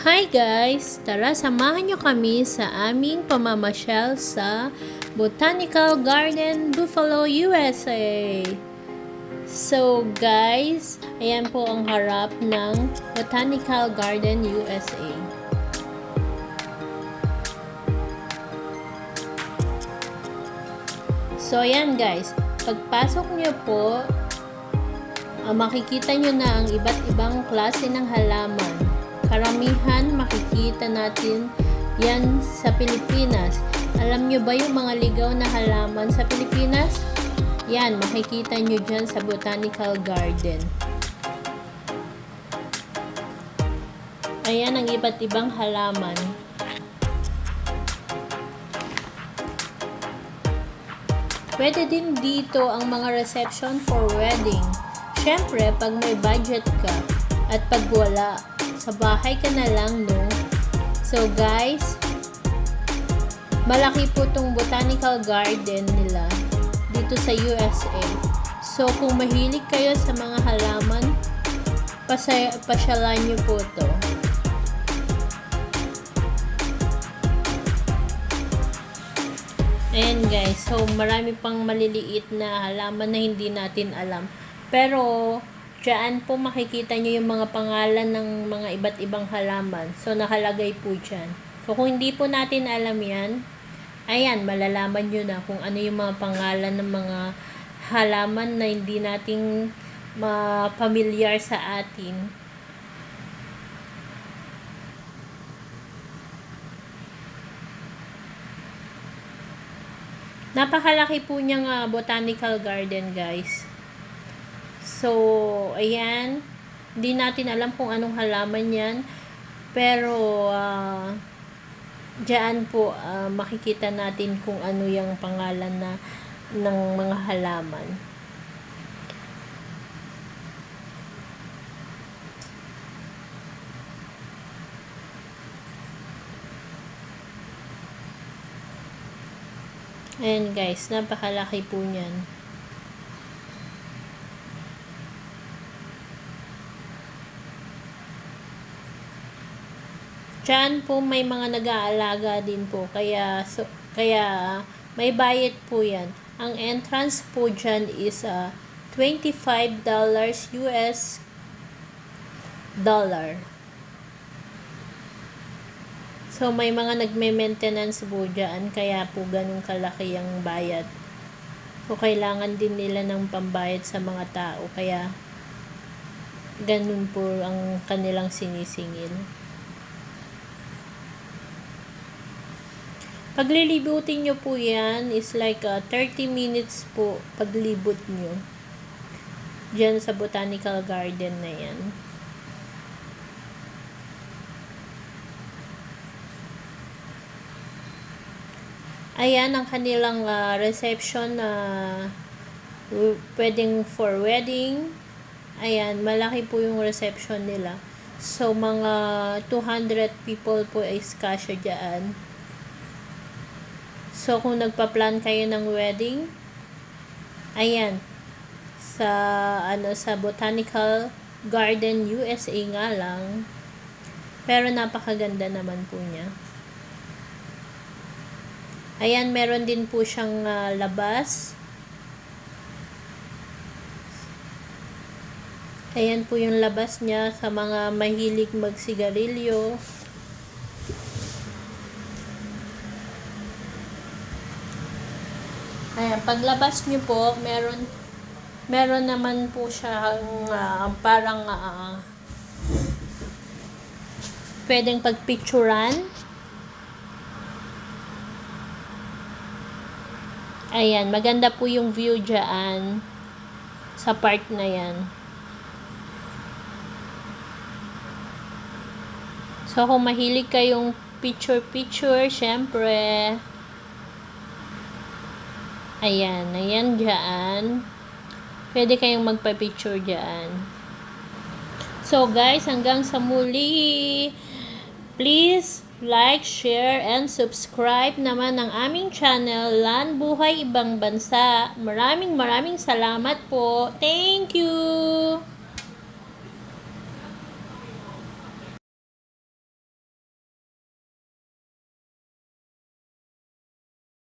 Hi guys! Tara, samahan nyo kami sa aming pamamasyal sa Botanical Garden, Buffalo, USA. So guys, ayan po ang harap ng Botanical Garden, USA. So ayan guys, pagpasok nyo po, makikita nyo na ang iba't ibang klase ng halaman. Karamihan makikita natin yan sa Pilipinas. Alam nyo ba yung mga ligaw na halaman sa Pilipinas? Yan, makikita nyo dyan sa Botanical Garden. Ayan ang iba't ibang halaman. Pwede din dito ang mga reception for wedding. Syempre, pag may budget ka at pag wala, sa bahay ka na lang, no? So guys, malaki po tong botanical garden nila dito sa USA. So kung mahilig kayo sa mga halaman, pasyalan nyo po to. Ayan guys, so marami pang maliliit na halaman na hindi natin alam. Pero diyan po makikita nyo yung mga pangalan ng mga iba't ibang halaman. So, nakalagay po dyan. So, kung hindi po natin alam yan, ayan, malalaman nyo na kung ano yung mga pangalan ng mga halaman na hindi nating pamilyar sa atin. Napakalaki po niyang botanical garden, guys. So, ayan. Hindi natin alam kung anong halaman yan. Pero, dyan po, makikita natin kung ano yung pangalan ng mga halaman. Ayan guys, napakalaki po niyan. Diyan po may mga nag-aalaga din po. Kaya may bayad po yan. Ang entrance po dyan is $25 US dollar. So may mga nagme-maintenance po dyan. Kaya po ganun kalaki ang bayad. So kailangan din nila ng pambayad sa mga tao. Kaya ganun po ang kanilang sinisingil. Paglilibutin nyo po yan is like 30 minutes po paglibot nyo dyan sa botanical garden na yan. Ayan ang kanilang reception na pwedeng for wedding. Ayan, malaki po yung reception nila. So mga 200 people po is kasya dyan. So, kung nagpa-plan kayo ng wedding, ayan, sa Botanical Garden, USA nga lang. Pero napakaganda naman po niya. Ayan, meron din po siyang labas. Ayan po yung labas niya sa mga mahilig magsigarilyo. Ayan, paglabas nyo po, meron naman po siyang parang pwedeng pagpicturan. Ayan, maganda po yung view dyan sa part na yan. So, kung mahilig kayong picture-picture, syempre, ayan dyan. Pwede kayong magpa-picture dyan. So guys, hanggang sa muli. Please like, share, and subscribe naman ng aming channel, Land Buhay Ibang Bansa. Maraming salamat po. Thank you!